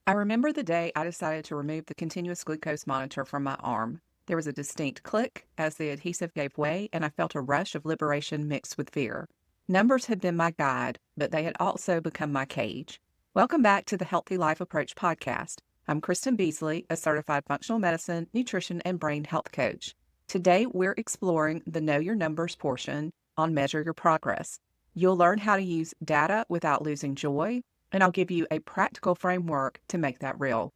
I remember the day I decided to remove the continuous glucose monitor from my arm. There was a distinct click as the adhesive gave way, and I felt a rush of liberation mixed with fear. Numbers had been my guide, but they had also become my cage. Welcome back to the Healthy Life Approach podcast. I'm Kristen Beasley, a certified functional medicine, nutrition, and brain health coach. Today, we're exploring the Know Your Numbers portion on Measure Your Progress. You'll learn how to use data without losing joy, and I'll give you a practical framework to make that real.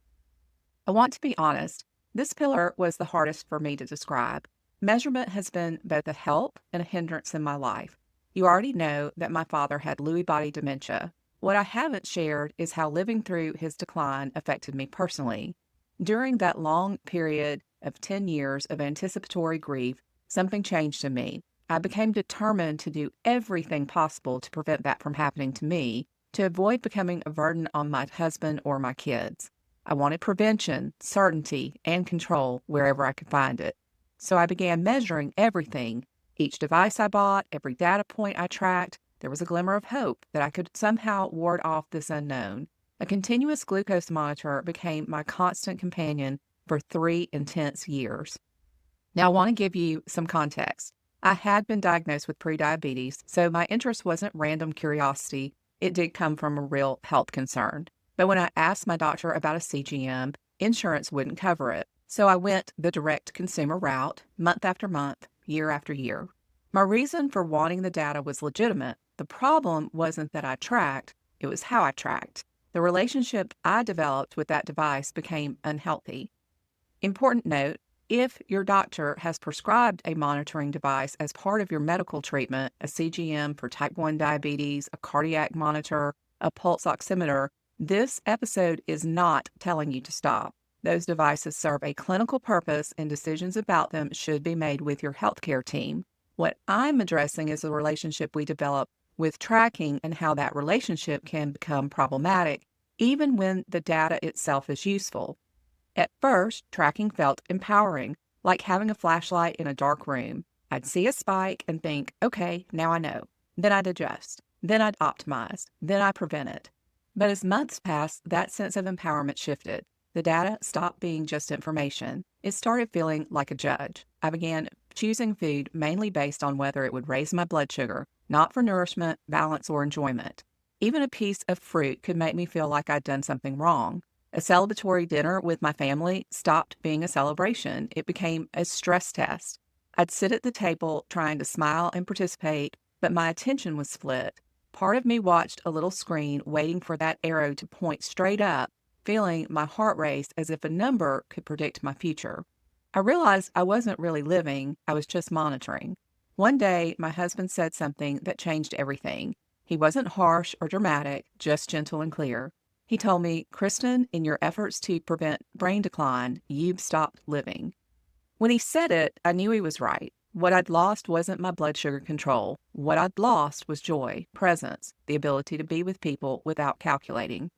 I want to be honest, this pillar was the hardest for me to describe. Measurement has been both a help and a hindrance in my life. You already know that my father had Lewy Body Dementia. What I haven't shared is how living through his decline affected me personally. During that long period of 10 years of anticipatory grief, something changed in me. I became determined to do everything possible to prevent that from happening to me, to avoid becoming a burden on my husband or my kids. I wanted prevention, certainty, and control wherever I could find it. So I began measuring everything. Each device I bought, every data point I tracked, there was a glimmer of hope that I could somehow ward off this unknown. A continuous glucose monitor became my constant companion for 3 intense years. Now, I want to give you some context. I had been diagnosed with prediabetes, so my interest wasn't random curiosity. It did come from a real health concern. But when I asked my doctor about a CGM, insurance wouldn't cover it. So I went the direct consumer route, month after month, year after year. My reason for wanting the data was legitimate. The problem wasn't that I tracked, it was how I tracked. The relationship I developed with that device became unhealthy. Important note, if your doctor has prescribed a monitoring device as part of your medical treatment, a CGM for type 1 diabetes, a cardiac monitor, a pulse oximeter, this episode is not telling you to stop. Those devices serve a clinical purpose, and decisions about them should be made with your healthcare team. What I'm addressing is the relationship we develop with tracking and how that relationship can become problematic, even when the data itself is useful. At first, tracking felt empowering, like having a flashlight in a dark room. I'd see a spike and think, okay, now I know. Then I'd adjust. Then I'd optimize. Then I prevent it. But as months passed, that sense of empowerment shifted. The data stopped being just information. It started feeling like a judge. I began choosing food mainly based on whether it would raise my blood sugar, not for nourishment, balance, or enjoyment. Even a piece of fruit could make me feel like I'd done something wrong. A celebratory dinner with my family stopped being a celebration. It became a stress test. I'd sit at the table trying to smile and participate, but my attention was split. Part of me watched a little screen waiting for that arrow to point straight up, feeling my heart race as if a number could predict my future. I realized I wasn't really living, I was just monitoring. One day, my husband said something that changed everything. He wasn't harsh or dramatic, just gentle and clear. He told me, Kristen, in your efforts to prevent brain decline, you've stopped living. When he said it, I knew he was right. What I'd lost wasn't my blood sugar control. What I'd lost was joy, presence, the ability to be with people without calculating.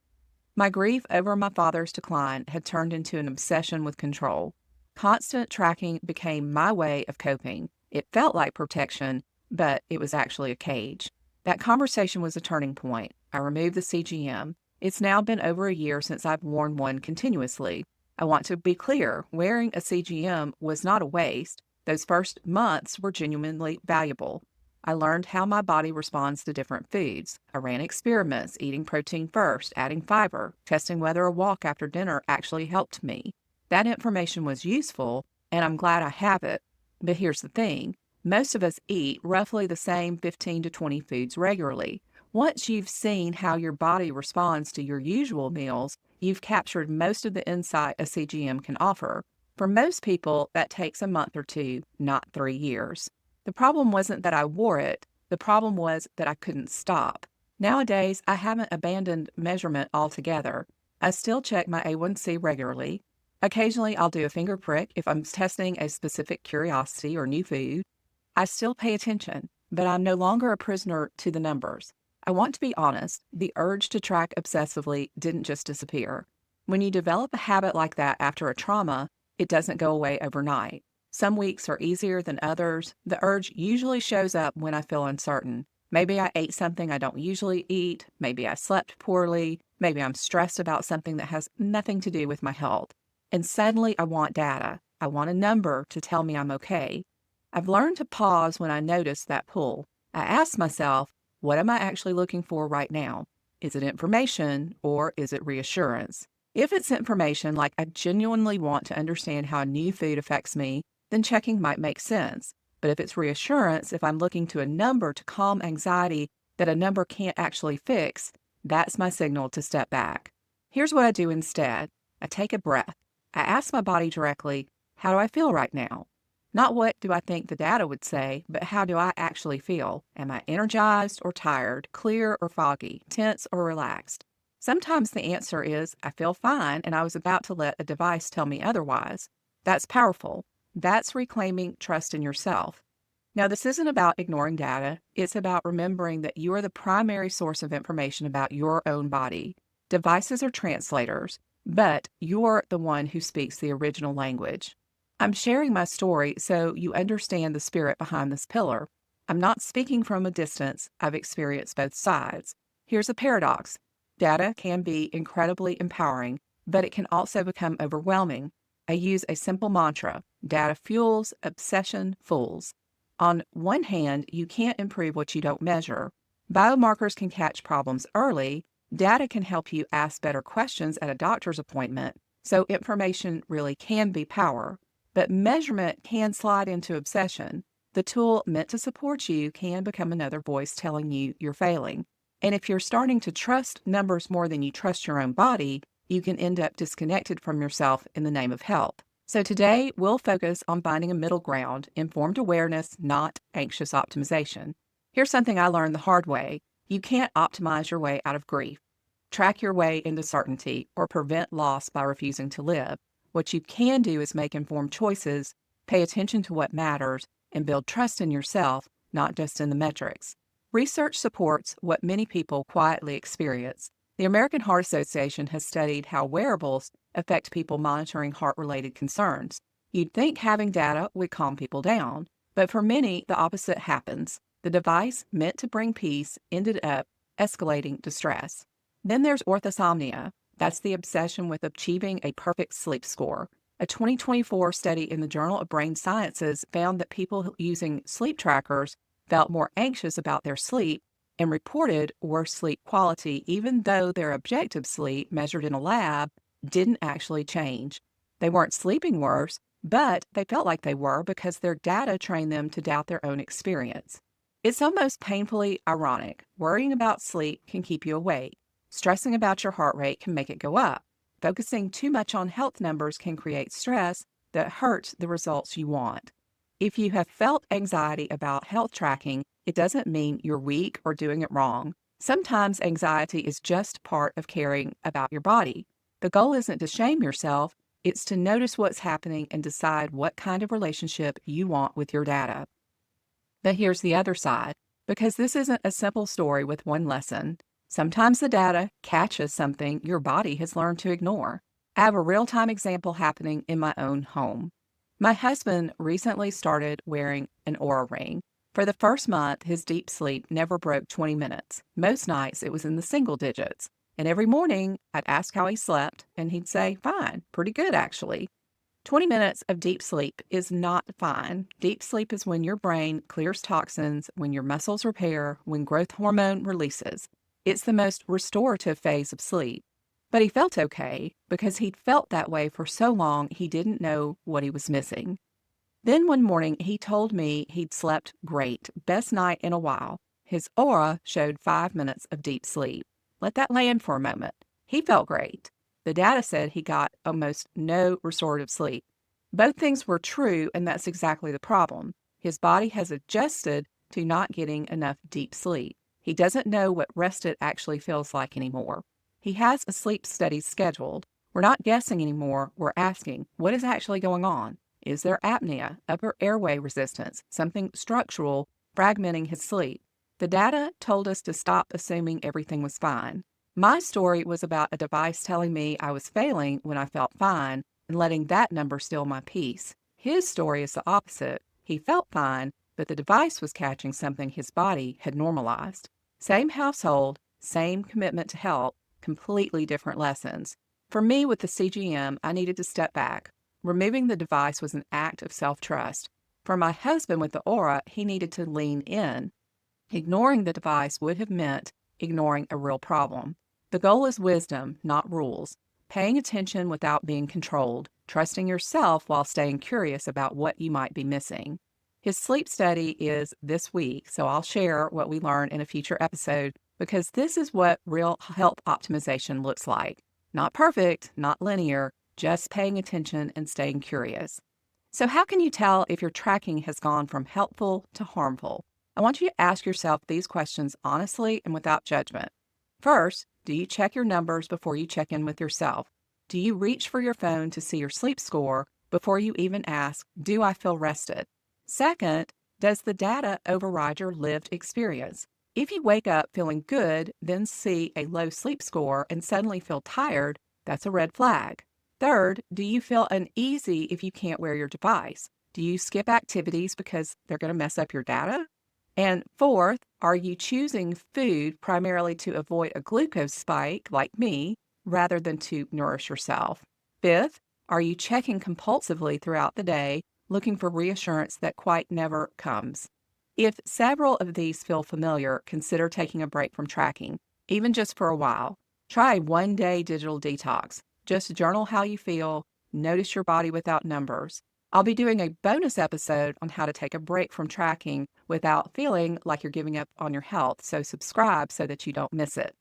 My grief over my father's decline had turned into an obsession with control. Constant tracking became my way of coping. It felt like protection, but it was actually a cage. That conversation was a turning point. I removed the CGM. It's now been over a year since I've worn one continuously. I want to be clear, wearing a CGM was not a waste. Those first months were genuinely valuable. I learned how my body responds to different foods. I ran experiments, eating protein first, adding fiber, testing whether a walk after dinner actually helped me. That information was useful, and I'm glad I have it. But here's the thing. Most of us eat roughly the same 15 to 20 foods regularly. Once you've seen how your body responds to your usual meals, you've captured most of the insight a CGM can offer. For most people, that takes a month or two, not 3 years. The problem wasn't that I wore it. The problem was that I couldn't stop. Nowadays, I haven't abandoned measurement altogether. I still check my A1C regularly. Occasionally, I'll do a finger prick if I'm testing a specific curiosity or new food. I still pay attention, but I'm no longer a prisoner to the numbers. I want to be honest, the urge to track obsessively didn't just disappear. When you develop a habit like that after a trauma, it doesn't go away overnight. Some weeks are easier than others. The urge usually shows up when I feel uncertain. Maybe I ate something I don't usually eat. Maybe I slept poorly. Maybe I'm stressed about something that has nothing to do with my health. And suddenly I want data. I want a number to tell me I'm okay. I've learned to pause when I notice that pull. I ask myself, what am I actually looking for right now? Is it information or is it reassurance? If it's information, like I genuinely want to understand how a new food affects me, then checking might make sense. But if it's reassurance, if I'm looking to a number to calm anxiety that a number can't actually fix, that's my signal to step back. Here's what I do instead. I take a breath. I ask my body directly, how do I feel right now? Not what do I think the data would say, but how do I actually feel? Am I energized or tired, clear or foggy, tense or relaxed? Sometimes the answer is, I feel fine and I was about to let a device tell me otherwise. That's powerful. That's reclaiming trust in yourself. Now, this isn't about ignoring data. It's about remembering that you are the primary source of information about your own body. Devices are translators, but you're the one who speaks the original language. I'm sharing my story so you understand the spirit behind this pillar. I'm not speaking from a distance. I've experienced both sides. Here's a paradox. Data can be incredibly empowering, but it can also become overwhelming. I use a simple mantra: data fuels, obsession fools. On one hand, you can't improve what you don't measure. Biomarkers can catch problems early. Data can help you ask better questions at a doctor's appointment, so information really can be power. But measurement can slide into obsession. The tool meant to support you can become another voice telling you you're failing. And if you're starting to trust numbers more than you trust your own body, you can end up disconnected from yourself in the name of health. So today, we'll focus on finding a middle ground, informed awareness, not anxious optimization. Here's something I learned the hard way. You can't optimize your way out of grief, track your way into certainty, or prevent loss by refusing to live. What you can do is make informed choices, pay attention to what matters, and build trust in yourself, not just in the metrics. Research supports what many people quietly experience. The American Heart Association has studied how wearables affect people monitoring heart-related concerns. You'd think having data would calm people down, but for many, the opposite happens. The device, meant to bring peace, ended up escalating distress. Then there's orthosomnia. That's the obsession with achieving a perfect sleep score. A 2024 study in the Journal of Brain Sciences found that people using sleep trackers felt more anxious about their sleep and reported worse sleep quality, even though their objective sleep, measured in a lab, didn't actually change. They weren't sleeping worse, but they felt like they were because their data trained them to doubt their own experience. It's almost painfully ironic. Worrying about sleep can keep you awake. Stressing about your heart rate can make it go up. Focusing too much on health numbers can create stress that hurts the results you want. If you have felt anxiety about health tracking, it doesn't mean you're weak or doing it wrong. Sometimes anxiety is just part of caring about your body. The goal isn't to shame yourself, it's to notice what's happening and decide what kind of relationship you want with your data. But here's the other side, because this isn't a simple story with one lesson. Sometimes the data catches something your body has learned to ignore. I have a real-time example happening in my own home. My husband recently started wearing an Oura ring. For the first month, his deep sleep never broke 20 minutes. Most nights, it was in the single digits. And every morning, I'd ask how he slept, and he'd say, fine, pretty good, actually. 20 minutes of deep sleep is not fine. Deep sleep is when your brain clears toxins, when your muscles repair, when growth hormone releases. It's the most restorative phase of sleep. But he felt okay because he'd felt that way for so long he didn't know what he was missing. Then one morning he told me he'd slept great, best night in a while. His Oura showed 5 minutes of deep sleep. Let that land for a moment. He felt great. The data said he got almost no restorative sleep. Both things were true, and that's exactly the problem. His body has adjusted to not getting enough deep sleep. He doesn't know what rested actually feels like anymore. He has a sleep study scheduled. We're not guessing anymore. We're asking, what is actually going on? Is there apnea, upper airway resistance, something structural fragmenting his sleep? The data told us to stop assuming everything was fine. My story was about a device telling me I was failing when I felt fine and letting that number steal my peace. His story is the opposite. He felt fine, but the device was catching something his body had normalized. Same household, same commitment to health, completely different lessons. For me, with the CGM, I needed to step back. Removing the device was an act of self-trust. For my husband with the Oura, he needed to lean in. Ignoring the device would have meant ignoring a real problem. The goal is wisdom, not rules. Paying attention without being controlled, trusting yourself while staying curious about what you might be missing. His sleep study is this week, so I'll share what we learn in a future episode because this is what real health optimization looks like. Not perfect, not linear, just paying attention and staying curious. So how can you tell if your tracking has gone from helpful to harmful? I want you to ask yourself these questions honestly and without judgment. First, do you check your numbers before you check in with yourself? Do you reach for your phone to see your sleep score before you even ask, do I feel rested? Second, does the data override your lived experience? If you wake up feeling good, then see a low sleep score and suddenly feel tired, that's a red flag. Third, do you feel uneasy if you can't wear your device? Do you skip activities because they're going to mess up your data? And fourth, are you choosing food primarily to avoid a glucose spike, like me, rather than to nourish yourself? Fifth, are you checking compulsively throughout the day, looking for reassurance that quite never comes? If several of these feel familiar, consider taking a break from tracking, even just for a while. Try a one-day digital detox. Just journal how you feel, notice your body without numbers. I'll be doing a bonus episode on how to take a break from tracking without feeling like you're giving up on your health, so subscribe so that you don't miss it.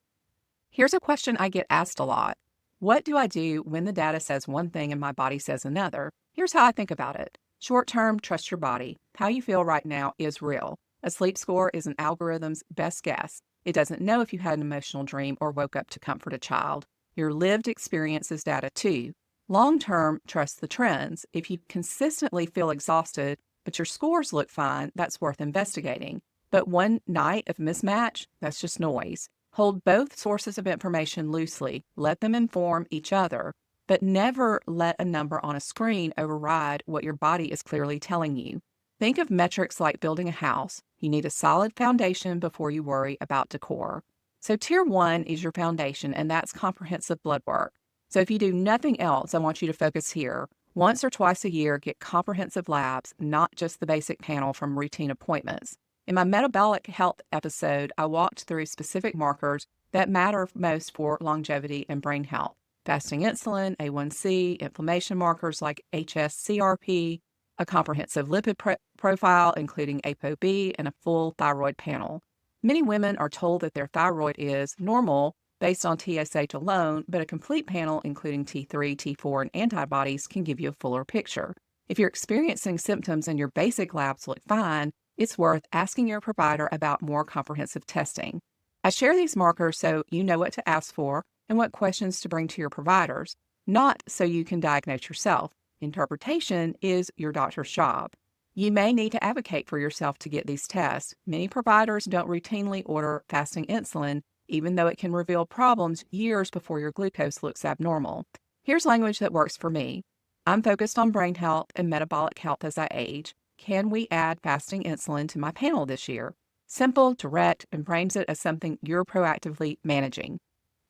Here's a question I get asked a lot. What do I do when the data says one thing and my body says another? Here's how I think about it. Short term, trust your body. How you feel right now is real. A sleep score is an algorithm's best guess. It doesn't know if you had an emotional dream or woke up to comfort a child. Your lived experience is data too. Long-term, trust the trends. If you consistently feel exhausted, but your scores look fine, that's worth investigating. But one night of mismatch, that's just noise. Hold both sources of information loosely. Let them inform each other, but never let a number on a screen override what your body is clearly telling you. Think of metrics like building a house. You need a solid foundation before you worry about decor. So tier 1 is your foundation, and that's comprehensive blood work. So if you do nothing else, I want you to focus here. Once or twice a year, get comprehensive labs, not just the basic panel from routine appointments. In my metabolic health episode, I walked through specific markers that matter most for longevity and brain health. Fasting insulin, A1C, inflammation markers like HSCRP, a comprehensive lipid profile including ApoB, and a full thyroid panel. Many women are told that their thyroid is normal based on TSH alone, but a complete panel including T3, T4, and antibodies can give you a fuller picture. If you're experiencing symptoms and your basic labs look fine, it's worth asking your provider about more comprehensive testing. I share these markers so you know what to ask for and what questions to bring to your providers, not so you can diagnose yourself. Interpretation is your doctor's job. You may need to advocate for yourself to get these tests. Many providers don't routinely order fasting insulin, even though it can reveal problems years before your glucose looks abnormal. Here's language that works for me. I'm focused on brain health and metabolic health as I age. Can we add fasting insulin to my panel this year? Simple, direct, and frames it as something you're proactively managing.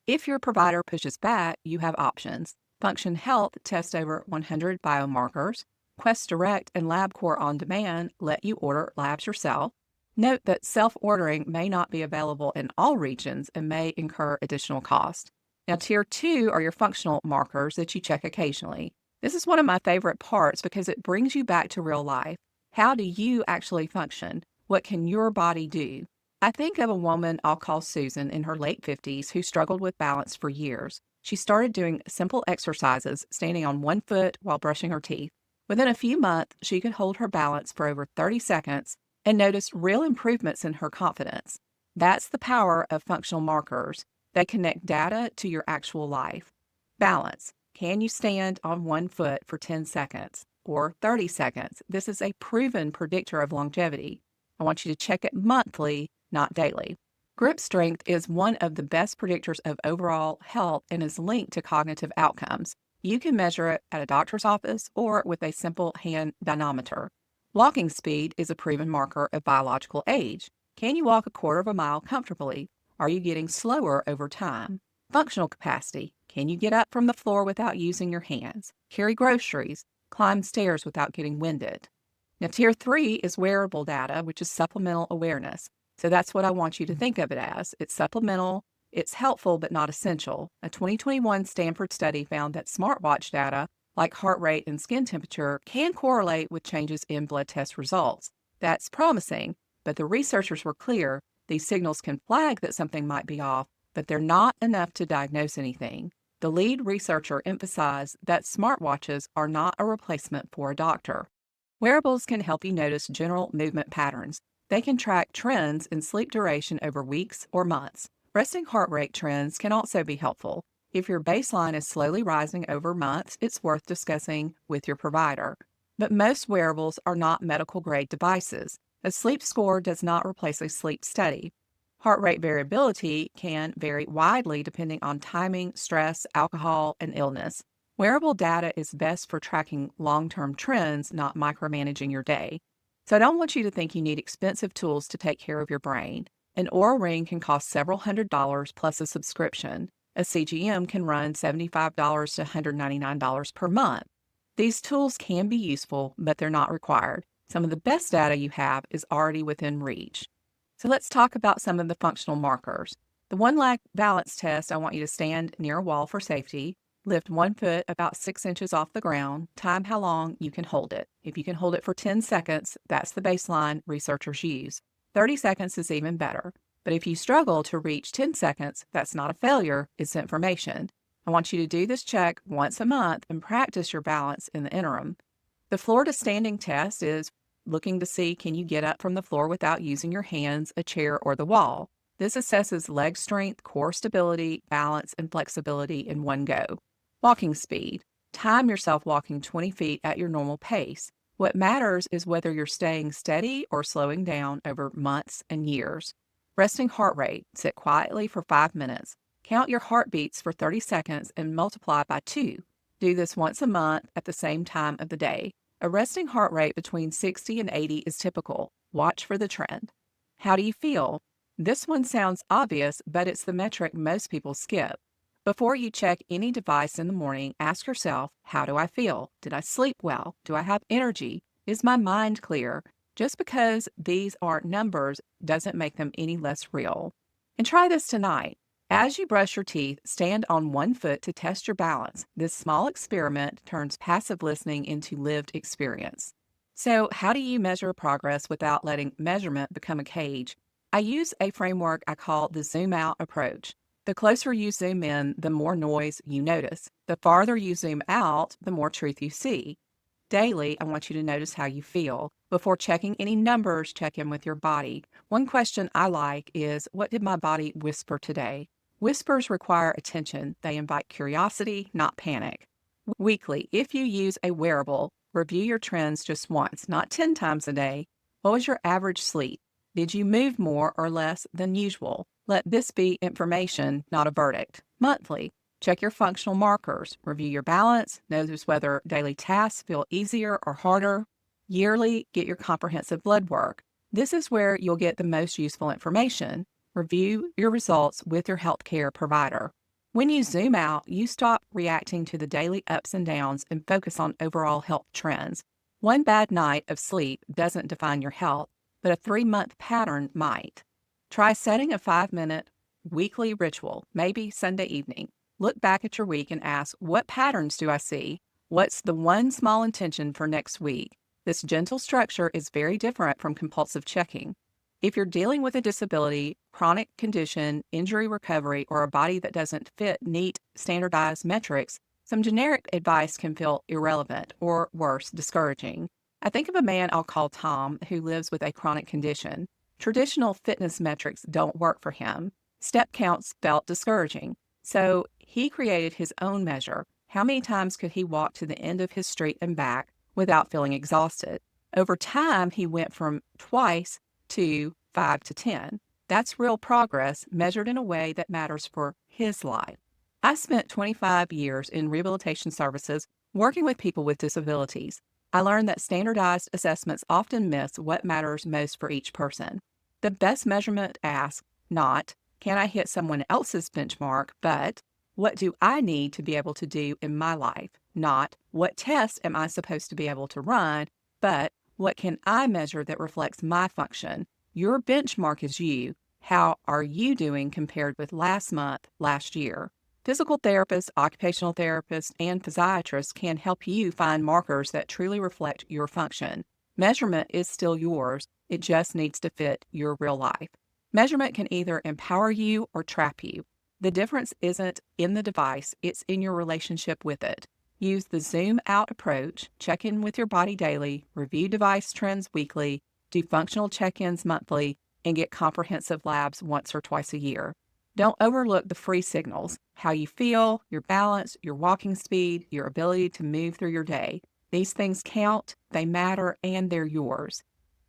If your provider pushes back, you have options. Function Health tests over 100 biomarkers. Quest Direct and LabCorp On Demand let you order labs yourself. Note that self-ordering may not be available in all regions and may incur additional cost. Now, Tier 2 are your functional markers that you check occasionally. This is one of my favorite parts because it brings you back to real life. How do you actually function? What can your body do? I think of a woman I'll call Susan in her late 50s who struggled with balance for years. She started doing simple exercises, standing on one foot while brushing her teeth. Within a few months, she could hold her balance for over 30 seconds and noticed real improvements in her confidence. That's the power of functional markers. They connect data to your actual life. Balance. Can you stand on one foot for 10 seconds or 30 seconds? This is a proven predictor of longevity. I want you to check it monthly, not daily. Grip strength is one of the best predictors of overall health and is linked to cognitive outcomes. You can measure it at a doctor's office or with a simple hand dynamometer. Walking speed is a proven marker of biological age. Can you walk a quarter of a mile comfortably? Are you getting slower over time? Functional capacity. Can you get up from the floor without using your hands? Carry groceries? Climb stairs without getting winded? Now, tier 3 is wearable data, which is supplemental awareness. So that's what I want you to think of it as. It's supplemental, it's helpful, but not essential. A 2021 Stanford study found that smartwatch data, like heart rate and skin temperature, can correlate with changes in blood test results. That's promising, but the researchers were clear these signals can flag that something might be off, but they're not enough to diagnose anything. The lead researcher emphasized that smartwatches are not a replacement for a doctor. Wearables can help you notice general movement patterns. They can track trends in sleep duration over weeks or months. Resting heart rate trends can also be helpful. If your baseline is slowly rising over months, it's worth discussing with your provider. But most wearables are not medical-grade devices. A sleep score does not replace a sleep study. Heart rate variability can vary widely depending on timing, stress, alcohol, and illness. Wearable data is best for tracking long-term trends, not micromanaging your day. So I don't want you to think you need expensive tools to take care of your brain. An Oura ring can cost several $100s plus a subscription. A CGM can run $75 to $199 per month. These tools can be useful, but they're not required. Some of the best data you have is already within reach. So let's talk about some of the functional markers. The one-leg balance test, I want you to stand near a wall for safety. Lift 1 foot about 6 inches off the ground. Time how long you can hold it. If you can hold it for 10 seconds, that's the baseline researchers use. 30 seconds is even better. But if you struggle to reach 10 seconds, that's not a failure, it's information. I want you to do this check once a month and practice your balance in the interim. The floor to standing test is looking to see can you get up from the floor without using your hands, a chair, or the wall. This assesses leg strength, core stability, balance, and flexibility in one go. Walking speed. Time yourself walking 20 feet at your normal pace. What matters is whether you're staying steady or slowing down over months and years. Resting heart rate. Sit quietly for 5 minutes. Count your heartbeats for 30 seconds and multiply by 2. Do this once a month at the same time of the day. A resting heart rate between 60 and 80 is typical. Watch for the trend. How do you feel? This one sounds obvious, but it's the metric most people skip. Before you check any device in the morning, ask yourself, how do I feel? Did I sleep well? Do I have energy? Is my mind clear? Just because these aren't numbers doesn't make them any less real. And try this tonight. As you brush your teeth, stand on 1 foot to test your balance. This small experiment turns passive listening into lived experience. So, how do you measure progress without letting measurement become a cage? I use a framework I call the zoom out approach. The closer you zoom in, the more noise you notice. The farther you zoom out, the more truth you see. Daily, I want you to notice how you feel. Before checking any numbers, check in with your body. One question I like is, what did my body whisper today? Whispers require attention. They invite curiosity, not panic. Weekly, if you use a wearable, review your trends just once, not 10 times a day. What was your average sleep? Did you move more or less than usual? Let this be information, not a verdict. Monthly, check your functional markers. Review your balance. Notice whether daily tasks feel easier or harder. Yearly, get your comprehensive blood work. This is where you'll get the most useful information. Review your results with your healthcare provider. When you zoom out, you stop reacting to the daily ups and downs and focus on overall health trends. One bad night of sleep doesn't define your health, but a 3-month pattern might. Try setting a 5-minute weekly ritual, maybe Sunday evening. Look back at your week and ask, what patterns do I see? What's the one small intention for next week? This gentle structure is very different from compulsive checking. If you're dealing with a disability, chronic condition, injury recovery, or a body that doesn't fit neat, standardized metrics, some generic advice can feel irrelevant or, worse, discouraging. I think of a man I'll call Tom who lives with a chronic condition. Traditional fitness metrics don't work for him. Step counts felt discouraging. So he created his own measure. How many times could he walk to the end of his street and back without feeling exhausted? Over time, he went from twice to 5 to 10. That's real progress measured in a way that matters for his life. I spent 25 years in rehabilitation services working with people with disabilities. I learned that standardized assessments often miss what matters most for each person. The best measurement asks not, can I hit someone else's benchmark, but what do I need to be able to do in my life? Not what test am I supposed to be able to run, but what can I measure that reflects my function? Your benchmark is you. How are you doing compared with last month, last year? Physical therapists, occupational therapists, and physiatrists can help you find markers that truly reflect your function. Measurement is still yours. It just needs to fit your real life. Measurement can either empower you or trap you. The difference isn't in the device, it's in your relationship with it. Use the zoom out approach, check in with your body daily, review device trends weekly, do functional check-ins monthly, and get comprehensive labs once or twice a year. Don't overlook the free signals, how you feel, your balance, your walking speed, your ability to move through your day. These things count, they matter, and they're yours.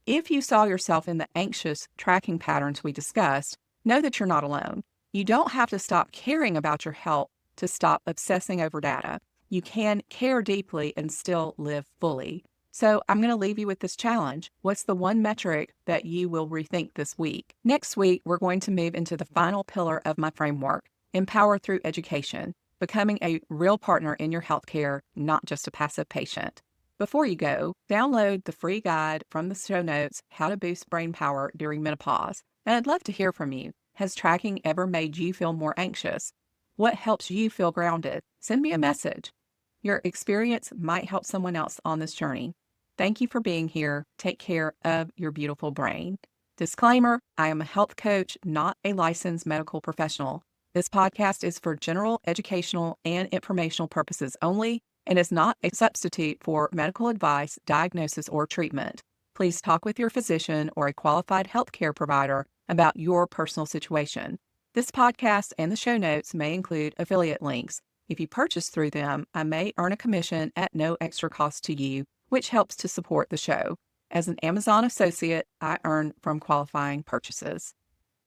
If you saw yourself in the anxious tracking patterns we discussed, know that you're not alone. You don't have to stop caring about your health to stop obsessing over data. You can care deeply and still live fully. So I'm going to leave you with this challenge. What's the one metric that you will rethink this week? Next week, we're going to move into the final pillar of my framework, empower through education, becoming a real partner in your healthcare, not just a passive patient. Before you go, download the free guide from the show notes, How to Boost Brain Power During Menopause. And I'd love to hear from you. Has tracking ever made you feel more anxious? What helps you feel grounded? Send me a message. Your experience might help someone else on this journey. Thank you for being here. Take care of your beautiful brain. Disclaimer, I am a health coach, not a licensed medical professional. This podcast is for general educational and informational purposes only and is not a substitute for medical advice, diagnosis, or treatment. Please talk with your physician or a qualified healthcare provider about your personal situation. This podcast and the show notes may include affiliate links. If you purchase through them, I may earn a commission at no extra cost to you, which helps to support the show. As an Amazon associate, I earn from qualifying purchases.